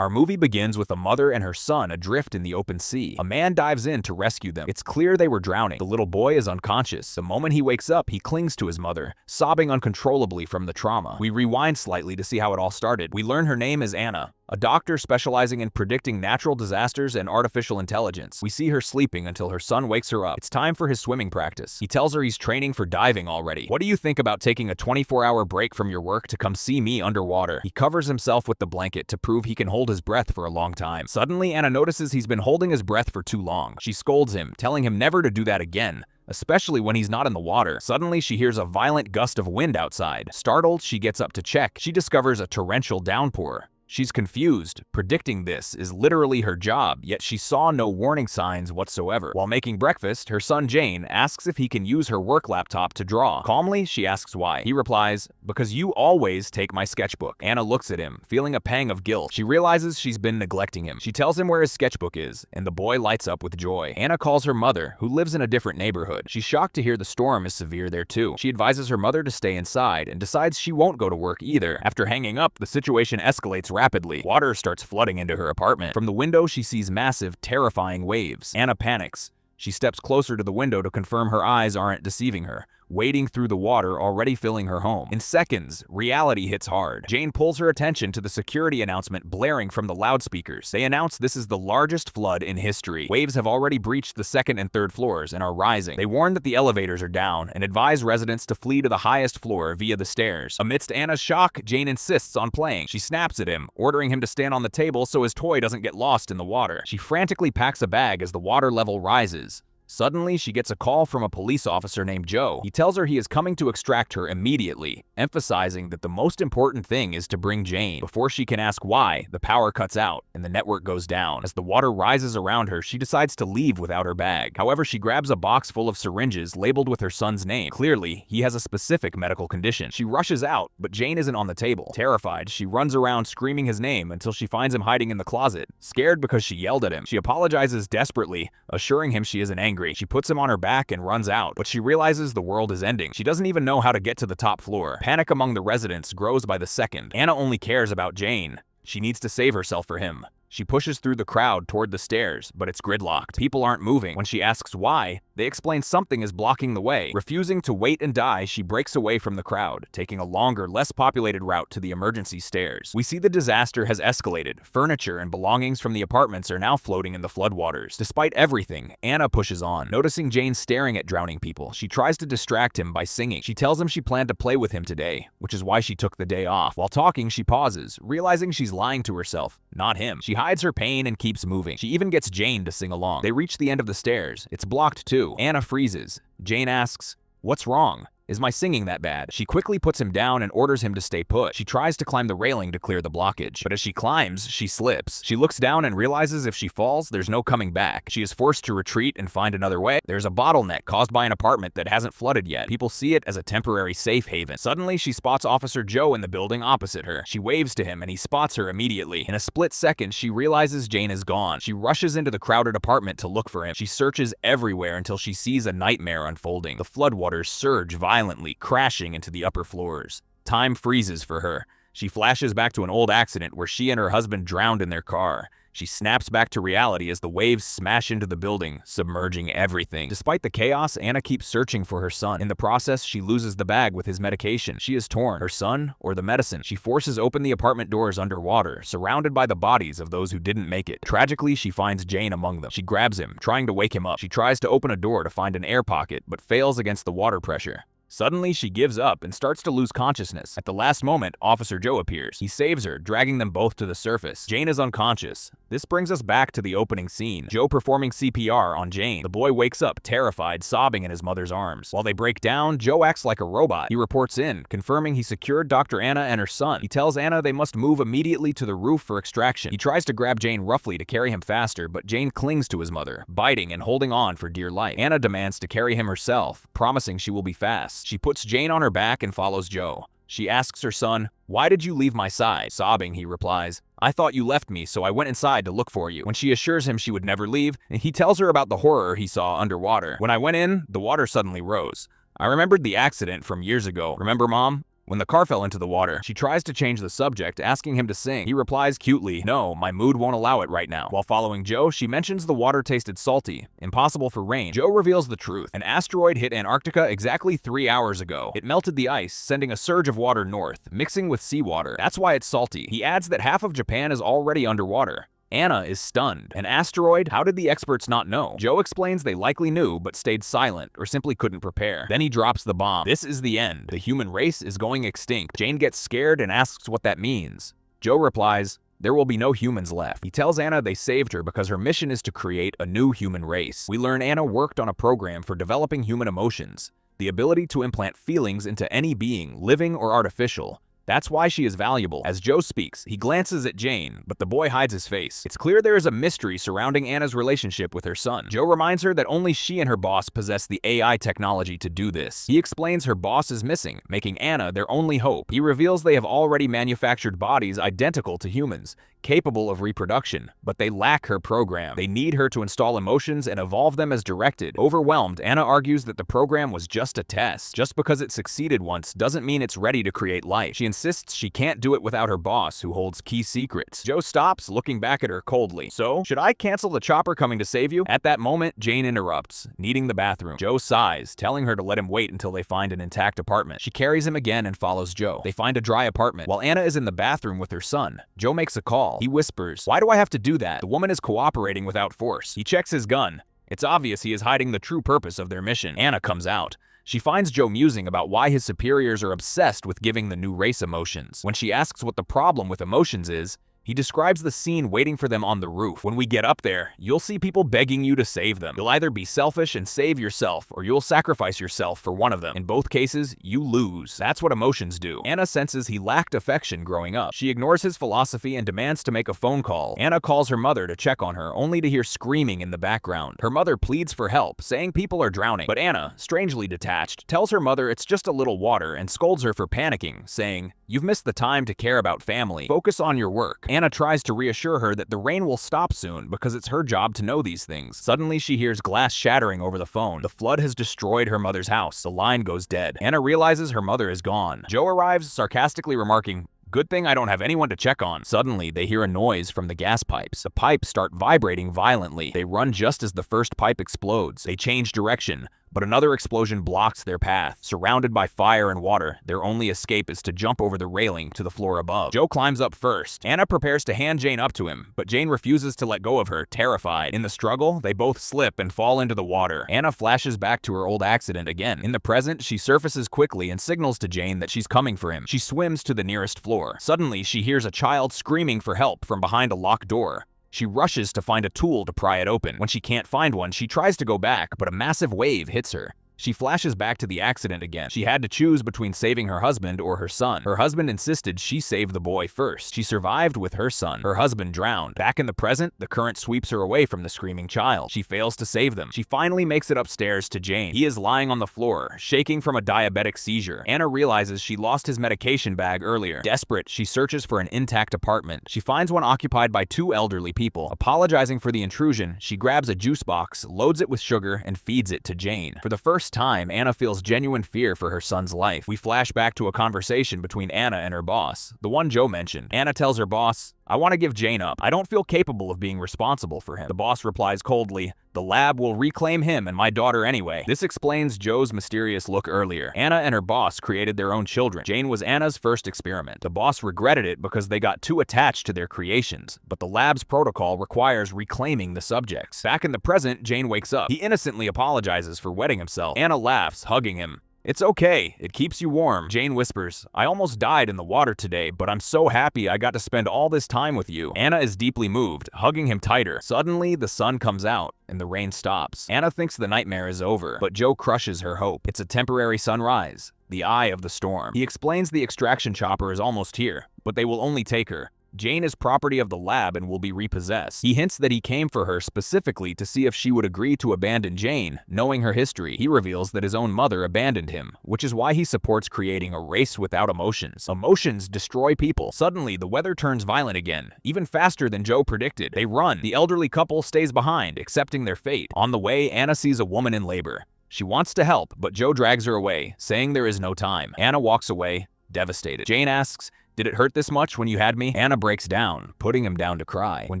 Our movie begins with a mother and her son adrift in the open sea. A man dives in to rescue them. It's clear they were drowning. The little boy is unconscious. The moment he wakes up, he clings to his mother, sobbing uncontrollably from the trauma. We rewind slightly to see how it all started. We learn her name is Anna, a doctor specializing in predicting natural disasters and artificial intelligence. We see her sleeping until her son wakes her up. It's time for his swimming practice. He tells her he's training for diving already. What do you think about taking a 24-hour break from your work to come see me underwater? He covers himself with the blanket to prove he can hold his breath for a long time. Suddenly, Anna notices he's been holding his breath for too long. She scolds him, telling him never to do that again, especially when he's not in the water. Suddenly, she hears a violent gust of wind outside. Startled, she gets up to check. She discovers a torrential downpour. She's confused. Predicting this is literally her job, yet she saw no warning signs whatsoever. While making breakfast, her son Jane asks if he can use her work laptop to draw. Calmly, she asks why. He replies, "Because you always take my sketchbook." Anna looks at him, feeling a pang of guilt. She realizes she's been neglecting him. She tells him where his sketchbook is, and the boy lights up with joy. Anna calls her mother, who lives in a different neighborhood. She's shocked to hear the storm is severe there too. She advises her mother to stay inside and decides she won't go to work either. After hanging up, the situation escalates rapidly. Water starts flooding into her apartment. From the window, she sees massive, terrifying waves. Anna panics. She steps closer to the window to confirm her eyes aren't deceiving her, wading through the water already filling her home. In seconds, reality hits hard. Jane pulls her attention to the security announcement blaring from the loudspeakers. They announce this is the largest flood in history. Waves have already breached the second and third floors and are rising. They warn that the elevators are down and advise residents to flee to the highest floor via the stairs. Amidst Anna's shock, Jane insists on playing. She snaps at him, ordering him to stand on the table so his toy doesn't get lost in the water. She frantically packs a bag as the water level rises. Suddenly, she gets a call from a police officer named Joe. He tells her he is coming to extract her immediately, emphasizing that the most important thing is to bring Jane. Before she can ask why, the power cuts out and the network goes down. As the water rises around her, she decides to leave without her bag. However, she grabs a box full of syringes labeled with her son's name. Clearly, he has a specific medical condition. She rushes out, but Jane isn't on the table. Terrified, she runs around screaming his name until she finds him hiding in the closet. Scared because she yelled at him, she apologizes desperately, assuring him she isn't angry. She puts him on her back and runs out, but she realizes the world is ending. She doesn't even know how to get to the top floor. Panic among the residents grows by the second. Anna only cares about Jane. She needs to save herself for him. She pushes through the crowd toward the stairs, but it's gridlocked. People aren't moving. When she asks why, they explain something is blocking the way. Refusing to wait and die, she breaks away from the crowd, taking a longer, less populated route to the emergency stairs. We see the disaster has escalated. Furniture and belongings from the apartments are now floating in the floodwaters. Despite everything, Anna pushes on. Noticing Jane staring at drowning people, she tries to distract him by singing. She tells him she planned to play with him today, which is why she took the day off. While talking, she pauses, realizing she's lying to herself, not him. She hides her pain and keeps moving. She even gets Jane to sing along. They reach the end of the stairs. It's blocked too. Anna freezes. Jane asks, "What's wrong? Is my singing that bad?" She quickly puts him down and orders him to stay put. She tries to climb the railing to clear the blockage, but as she climbs, she slips. She looks down and realizes if she falls, there's no coming back. She is forced to retreat and find another way. There's a bottleneck caused by an apartment that hasn't flooded yet. People see it as a temporary safe haven. Suddenly, she spots Officer Joe in the building opposite her. She waves to him and he spots her immediately. In a split second, she realizes Jane is gone. She rushes into the crowded apartment to look for him. She searches everywhere until she sees a nightmare unfolding. The floodwaters surge violently, crashing into the upper floors. Time freezes for her. She flashes back to an old accident where she and her husband drowned in their car. She snaps back to reality as the waves smash into the building, submerging everything. Despite the chaos, Anna keeps searching for her son. In the process, she loses the bag with his medication. She is torn. Her son or the medicine? She forces open the apartment doors underwater, surrounded by the bodies of those who didn't make it. Tragically, she finds Jane among them. She grabs him, trying to wake him up. She tries to open a door to find an air pocket, but fails against the water pressure. Suddenly, she gives up and starts to lose consciousness. At the last moment, Officer Joe appears. He saves her, dragging them both to the surface. Jane is unconscious. This brings us back to the opening scene. Joe performing CPR on Jane. The boy wakes up, terrified, sobbing in his mother's arms. While they break down, Joe acts like a robot. He reports in, confirming he secured Dr. Anna and her son. He tells Anna they must move immediately to the roof for extraction. He tries to grab Jane roughly to carry him faster, but Jane clings to his mother, biting and holding on for dear life. Anna demands to carry him herself, promising she will be fast. She puts Jane on her back and follows Joe. She asks her son, "Why did you leave my side?" Sobbing, he replies, "I thought you left me, so I went inside to look for you." When she assures him she would never leave, he tells her about the horror he saw underwater. "When I went in, the water suddenly rose. I remembered the accident from years ago. Remember, Mom? When the car fell into the water, she tries to change the subject, asking him to sing. He replies cutely, "No, my mood won't allow it right now." While following Joe, she mentions the water tasted salty, impossible for rain. Joe reveals the truth. An asteroid hit Antarctica exactly 3 hours ago. It melted the ice, sending a surge of water north, mixing with seawater. That's why it's salty. He adds that half of Japan is already underwater. Anna is stunned. An asteroid? How did the experts not know? Joe explains they likely knew but stayed silent or simply couldn't prepare. Then he drops the bomb. This is the end. The human race is going extinct. Jane gets scared and asks what that means. Joe replies, "There will be no humans left." He tells Anna they saved her because her mission is to create a new human race. We learn Anna worked on a program for developing human emotions, the ability to implant feelings into any being, living or artificial. That's why she is valuable. As Joe speaks, he glances at Jane, but the boy hides his face. It's clear there is a mystery surrounding Anna's relationship with her son. Joe reminds her that only she and her boss possess the AI technology to do this. He explains her boss is missing, making Anna their only hope. He reveals they have already manufactured bodies identical to humans, capable of reproduction, but they lack her program. They need her to install emotions and evolve them as directed. Overwhelmed, Anna argues that the program was just a test. Just because it succeeded once doesn't mean it's ready to create life. She insists she can't do it without her boss, who holds key secrets. Joe stops, looking back at her coldly. "So, should I cancel the chopper coming to save you?" At that moment, Jane interrupts, needing the bathroom. Joe sighs, telling her to let him wait until they find an intact apartment. She carries him again and follows Joe. They find a dry apartment. While Anna is in the bathroom with her son, Joe makes a call. He whispers, "Why do I have to do that? The woman is cooperating without force." He checks his gun. It's obvious he is hiding the true purpose of their mission. Anna comes out. She finds Joe musing about why his superiors are obsessed with giving the new race emotions. When she asks what the problem with emotions is, he describes the scene waiting for them on the roof. "When we get up there, you'll see people begging you to save them. You'll either be selfish and save yourself, or you'll sacrifice yourself for one of them. In both cases, you lose." That's what emotions do. Anna senses he lacked affection growing up. She ignores his philosophy and demands to make a phone call. Anna calls her mother to check on her, only to hear screaming in the background. Her mother pleads for help, saying people are drowning. But Anna, strangely detached, tells her mother it's just a little water and scolds her for panicking, saying, "You've missed the time to care about family. Focus on your work." Anna tries to reassure her that the rain will stop soon because it's her job to know these things. Suddenly, she hears glass shattering over the phone. The flood has destroyed her mother's house. The line goes dead. Anna realizes her mother is gone. Joe arrives, sarcastically remarking, "Good thing I don't have anyone to check on." Suddenly, they hear a noise from the gas pipes. The pipes start vibrating violently. They run just as the first pipe explodes. They change direction, but another explosion blocks their path. Surrounded by fire and water, their only escape is to jump over the railing to the floor above. Joe climbs up first. Anna prepares to hand Jane up to him, but Jane refuses to let go of her, terrified. In the struggle, they both slip and fall into the water. Anna flashes back to her old accident again. In the present, she surfaces quickly and signals to Jane that she's coming for him. She swims to the nearest floor. Suddenly, she hears a child screaming for help from behind a locked door. She rushes to find a tool to pry it open. When she can't find one, she tries to go back, but a massive wave hits her. She flashes back to the accident again. She had to choose between saving her husband or her son. Her husband insisted she save the boy first. She survived with her son. Her husband drowned. Back in the present, the current sweeps her away from the screaming child. She fails to save them. She finally makes it upstairs to Jane. He is lying on the floor, shaking from a diabetic seizure. Anna realizes she lost his medication bag earlier. Desperate, she searches for an intact apartment. She finds one occupied by two elderly people. Apologizing for the intrusion, she grabs a juice box, loads it with sugar, and feeds it to Jane. For the first time, Anna feels genuine fear for her son's life. We flash back to a conversation between Anna and her boss, the one Joe mentioned. Anna tells her boss, "I want to give Jane up. I don't feel capable of being responsible for him." The boss replies coldly, "The lab will reclaim him and my daughter anyway." This explains Joe's mysterious look earlier. Anna and her boss created their own children. Jane was Anna's first experiment. The boss regretted it because they got too attached to their creations, but the lab's protocol requires reclaiming the subjects. Back in the present, Jane wakes up. He innocently apologizes for wetting himself. Anna laughs, hugging him. "It's okay, it keeps you warm." Jane whispers, "I almost died in the water today, but I'm so happy I got to spend all this time with you." Anna is deeply moved, hugging him tighter. Suddenly, the sun comes out, and the rain stops. Anna thinks the nightmare is over, but Joe crushes her hope. It's a temporary sunrise, the eye of the storm. He explains the extraction chopper is almost here, but they will only take her. Jane is property of the lab and will be repossessed. He hints that he came for her specifically to see if she would agree to abandon Jane, knowing her history. He reveals that his own mother abandoned him, which is why he supports creating a race without emotions. Emotions destroy people. Suddenly, the weather turns violent again, even faster than Joe predicted. They run. The elderly couple stays behind, accepting their fate. On the way, Anna sees a woman in labor. She wants to help, but Joe drags her away, saying there is no time. Anna walks away, devastated. Jane asks, "Did it hurt this much when you had me?" Anna breaks down, putting him down to cry. When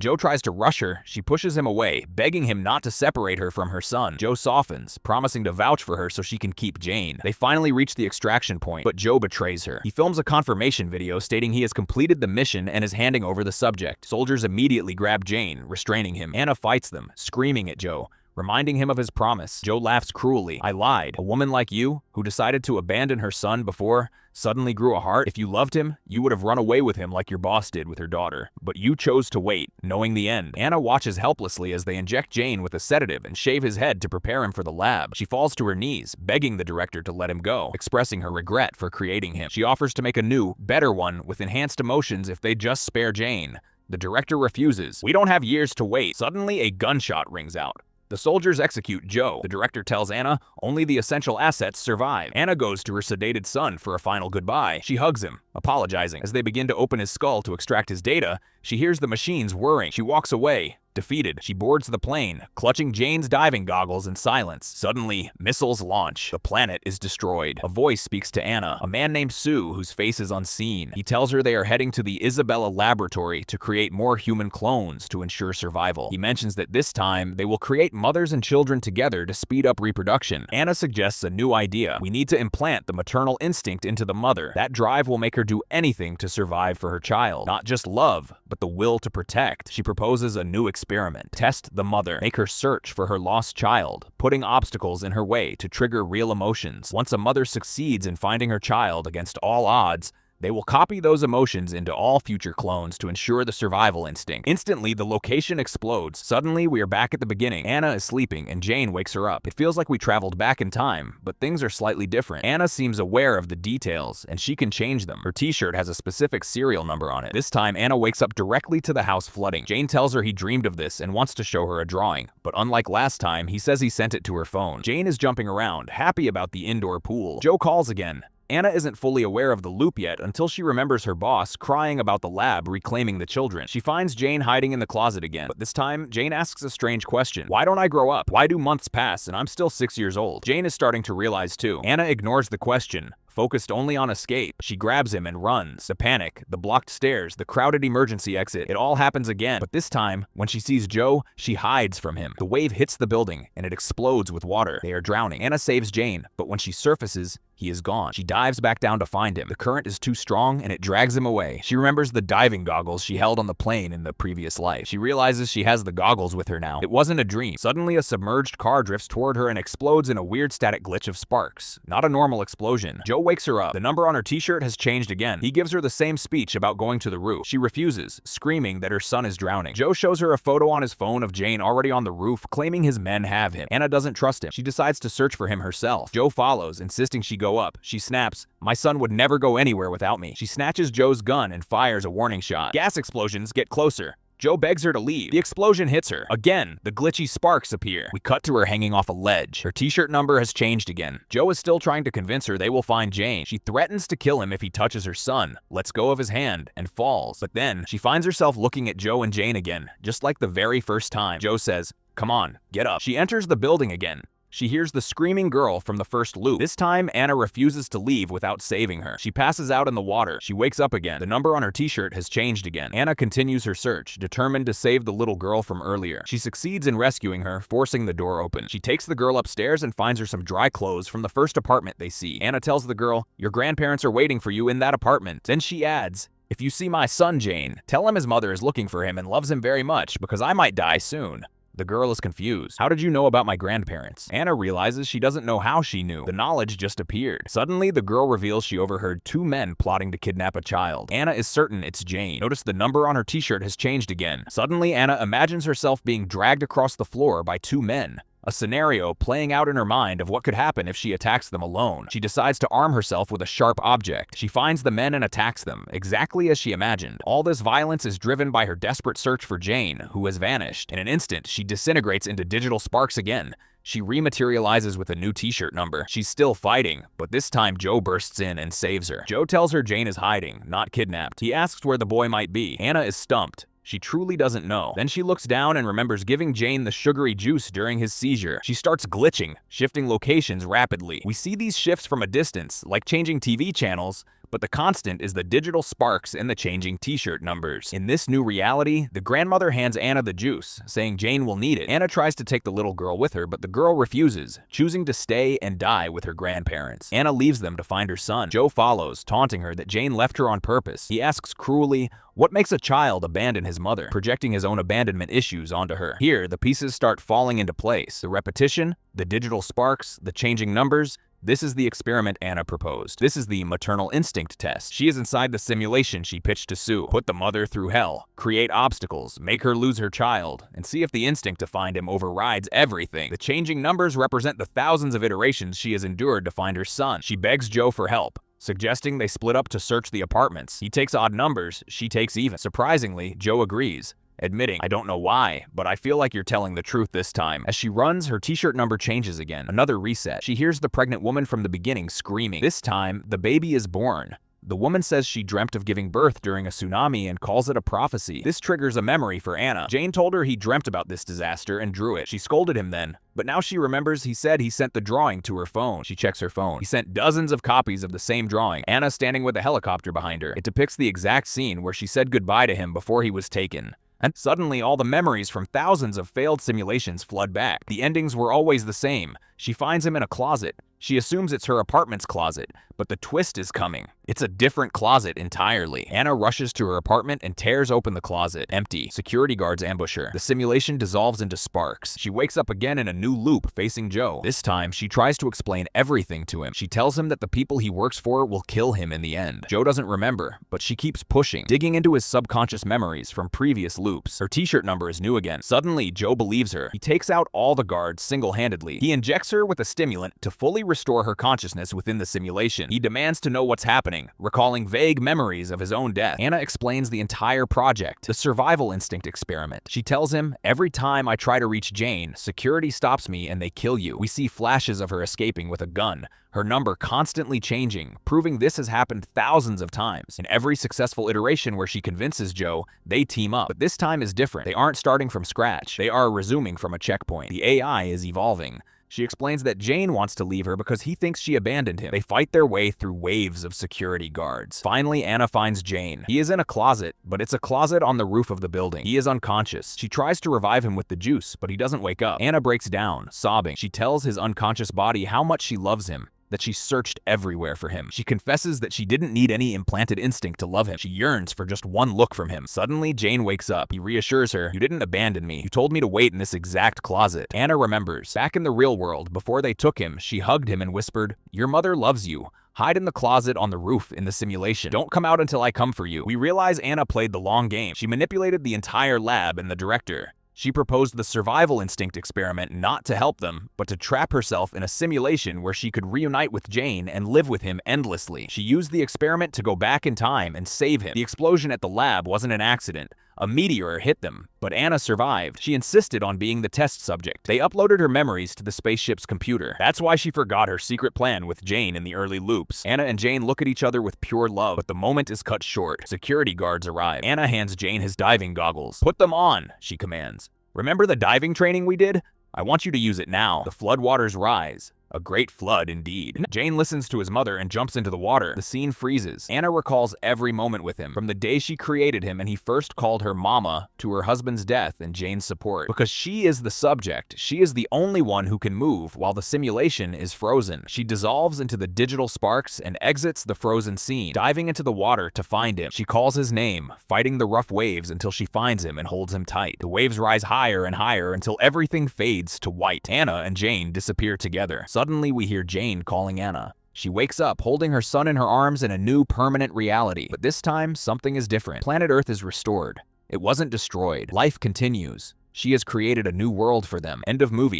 Joe tries to rush her, she pushes him away, begging him not to separate her from her son. Joe softens, promising to vouch for her so she can keep Jane. They finally reach the extraction point, but Joe betrays her. He films a confirmation video stating he has completed the mission and is handing over the subject. Soldiers immediately grab Jane, restraining him. Anna fights them, screaming at Joe, reminding him of his promise. Joe laughs cruelly. "I lied. A woman like you, who decided to abandon her son before, suddenly grew a heart. If you loved him, you would have run away with him like your boss did with her daughter. But you chose to wait, knowing the end." Anna watches helplessly as they inject Jane with a sedative and shave his head to prepare him for the lab. She falls to her knees, begging the director to let him go, expressing her regret for creating him. She offers to make a new, better one with enhanced emotions if they just spare Jane. The director refuses. "We don't have years to wait." Suddenly, a gunshot rings out. The soldiers execute Joe. The director tells Anna only the essential assets survive. Anna goes to her sedated son for a final goodbye. She hugs him, apologizing. As they begin to open his skull to extract his data, she hears the machines whirring. She walks away. Defeated, she boards the plane, clutching Jane's diving goggles in silence. Suddenly, missiles launch. The planet is destroyed. A voice speaks to Anna, a man named Sue, whose face is unseen. He tells her they are heading to the Isabella laboratory to create more human clones to ensure survival. He mentions that this time, they will create mothers and children together to speed up reproduction. Anna suggests a new idea. We need to implant the maternal instinct into the mother. That drive will make her do anything to survive for her child. Not just love, but the will to protect. She proposes a new experiment. Test the mother. Make her search for her lost child, putting obstacles in her way to trigger real emotions. Once a mother succeeds in finding her child against all odds, they will copy those emotions into all future clones to ensure the survival instinct. Instantly, the location explodes. Suddenly, we are back at the beginning. Anna is sleeping, and Jane wakes her up. It feels like we traveled back in time, but things are slightly different. Anna seems aware of the details, and she can change them. Her t-shirt has a specific serial number on it. This time, Anna wakes up directly to the house flooding. Jane tells her he dreamed of this and wants to show her a drawing, but unlike last time, he says he sent it to her phone. Jane is jumping around, happy about the indoor pool. Joe calls again. Anna isn't fully aware of the loop yet until she remembers her boss crying about the lab reclaiming the children. She finds Jane hiding in the closet again, but this time, Jane asks a strange question. Why don't I grow up? Why do months pass and I'm still 6 years old? Jane is starting to realize too. Anna ignores the question, focused only on escape. She grabs him and runs. The panic, the blocked stairs, the crowded emergency exit, it all happens again. But this time, when she sees Joe, she hides from him. The wave hits the building, and it explodes with water. They are drowning. Anna saves Jane, but when she surfaces, he is gone. She dives back down to find him. The current is too strong, and it drags him away. She remembers the diving goggles she held on the plane in the previous life. She realizes she has the goggles with her now. It wasn't a dream. Suddenly, a submerged car drifts toward her and explodes in a weird static glitch of sparks. Not a normal explosion. Joe wakes her up. The number on her t-shirt has changed again. He gives her the same speech about going to the roof. She refuses, screaming that her son is drowning. Joe shows her a photo on his phone of Jane already on the roof, claiming his men have him. Anna doesn't trust him. She decides to search for him herself. Joe follows, insisting she go up. She snaps, "My son would never go anywhere without me." She snatches Joe's gun and fires a warning shot. Gas explosions get closer. Joe begs her to leave. The explosion hits her. Again, the glitchy sparks appear. We cut to her hanging off a ledge. Her t-shirt number has changed again. Joe is still trying to convince her they will find Jane. She threatens to kill him if he touches her son, lets go of his hand, and falls. But then, she finds herself looking at Joe and Jane again, just like the very first time. Joe says, "Come on, get up." She enters the building again. She hears the screaming girl from the first loop. This time, Anna refuses to leave without saving her. She passes out in the water. She wakes up again. The number on her t-shirt has changed again. Anna continues her search, determined to save the little girl from earlier. She succeeds in rescuing her, forcing the door open. She takes the girl upstairs and finds her some dry clothes from the first apartment they see. Anna tells the girl, "Your grandparents are waiting for you in that apartment." Then she adds, "If you see my son, Jane, tell him his mother is looking for him and loves him very much because I might die soon." The girl is confused. "How did you know about my grandparents?" Anna realizes she doesn't know how she knew. The knowledge just appeared. Suddenly, the girl reveals she overheard 2 men plotting to kidnap a child. Anna is certain it's Jane. Notice the number on her t-shirt has changed again. Suddenly, Anna imagines herself being dragged across the floor by 2 men. A scenario playing out in her mind of what could happen if she attacks them alone. She decides to arm herself with a sharp object. She finds the men and attacks them, exactly as she imagined. All this violence is driven by her desperate search for Jane, who has vanished. In an instant, she disintegrates into digital sparks again. She rematerializes with a new t-shirt number. She's still fighting, but this time Joe bursts in and saves her. Joe tells her Jane is hiding, not kidnapped. He asks where the boy might be. Anna is stumped. She truly doesn't know. Then she looks down and remembers giving Jane the sugary juice during his seizure. She starts glitching, shifting locations rapidly. We see these shifts from a distance, like changing TV channels, but the constant is the digital sparks and the changing t-shirt numbers. In this new reality, the grandmother hands Anna the juice, saying Jane will need it. Anna tries to take the little girl with her, but the girl refuses, choosing to stay and die with her grandparents. Anna leaves them to find her son. Joe follows, taunting her that Jane left her on purpose. He asks cruelly, what makes a child abandon his mother, projecting his own abandonment issues onto her. Here, the pieces start falling into place. The repetition, the digital sparks, the changing numbers. This is the experiment Anna proposed. This is the maternal instinct test. She is inside the simulation she pitched to Sue. Put the mother through hell, create obstacles, make her lose her child, and see if the instinct to find him overrides everything. The changing numbers represent the thousands of iterations she has endured to find her son. She begs Joe for help, suggesting they split up to search the apartments. He takes odd numbers, she takes even. Surprisingly, Joe agrees, admitting, I don't know why, but I feel like you're telling the truth this time. As she runs, her t-shirt number changes again. Another reset. She hears the pregnant woman from the beginning screaming. This time, the baby is born. The woman says she dreamt of giving birth during a tsunami and calls it a prophecy. This triggers a memory for Anna. Jane told her he dreamt about this disaster and drew it. She scolded him then, but now she remembers he said he sent the drawing to her phone. She checks her phone. He sent dozens of copies of the same drawing. Anna standing with a helicopter behind her. It depicts the exact scene where she said goodbye to him before he was taken. And suddenly, all the memories from thousands of failed simulations flood back. The endings were always the same. She finds him in a closet. She assumes it's her apartment's closet, but the twist is coming. It's a different closet entirely. Anna rushes to her apartment and tears open the closet. Empty. Security guards ambush her. The simulation dissolves into sparks. She wakes up again in a new loop facing Joe. This time, she tries to explain everything to him. She tells him that the people he works for will kill him in the end. Joe doesn't remember, but she keeps pushing, digging into his subconscious memories from previous loops. Her t-shirt number is new again. Suddenly, Joe believes her. He takes out all the guards single-handedly. He injects her with a stimulant to fully restore her consciousness within the simulation. He demands to know what's happening, recalling vague memories of his own death. Anna explains the entire project, the survival instinct experiment. She tells him, every time I try to reach Jane, security stops me and they kill you. We see flashes of her escaping with a gun, her number constantly changing, proving this has happened thousands of times. In every successful iteration where she convinces Joe, they team up. But this time is different. They aren't starting from scratch. They are resuming from a checkpoint. The AI is evolving. She explains that Jane wants to leave her because he thinks she abandoned him. They fight their way through waves of security guards. Finally, Anna finds Jane. He is in a closet, but it's a closet on the roof of the building. He is unconscious. She tries to revive him with the juice, but he doesn't wake up. Anna breaks down, sobbing. She tells his unconscious body how much she loves him, that she searched everywhere for him. She confesses that she didn't need any implanted instinct to love him. She yearns for just one look from him. Suddenly, Jane wakes up. He reassures her, you didn't abandon me. You told me to wait in this exact closet. Anna remembers. Back in the real world, before they took him, she hugged him and whispered, your mother loves you. Hide in the closet on the roof in the simulation. Don't come out until I come for you. We realize Anna played the long game. She manipulated the entire lab and the director. She proposed the survival instinct experiment not to help them, but to trap herself in a simulation where she could reunite with Jane and live with him endlessly. She used the experiment to go back in time and save him. The explosion at the lab wasn't an accident. A meteor hit them, but Anna survived. She insisted on being the test subject. They uploaded her memories to the spaceship's computer. That's why she forgot her secret plan with Jane in the early loops. Anna and Jane look at each other with pure love, but the moment is cut short. Security guards arrive. Anna hands Jane his diving goggles. Put them on, she commands. Remember the diving training we did? I want you to use it now. The floodwaters rise. A great flood indeed. Jane listens to his mother and jumps into the water. The scene freezes. Anna recalls every moment with him, from the day she created him and he first called her mama, to her husband's death and Jane's support. Because she is the subject, she is the only one who can move while the simulation is frozen. She dissolves into the digital sparks and exits the frozen scene, diving into the water to find him. She calls his name, fighting the rough waves until she finds him and holds him tight. The waves rise higher and higher until everything fades to white. Anna and Jane disappear together. Suddenly, we hear Jane calling Anna. She wakes up, holding her son in her arms in a new permanent reality. But this time, something is different. Planet Earth is restored. It wasn't destroyed. Life continues. She has created a new world for them. End of movie.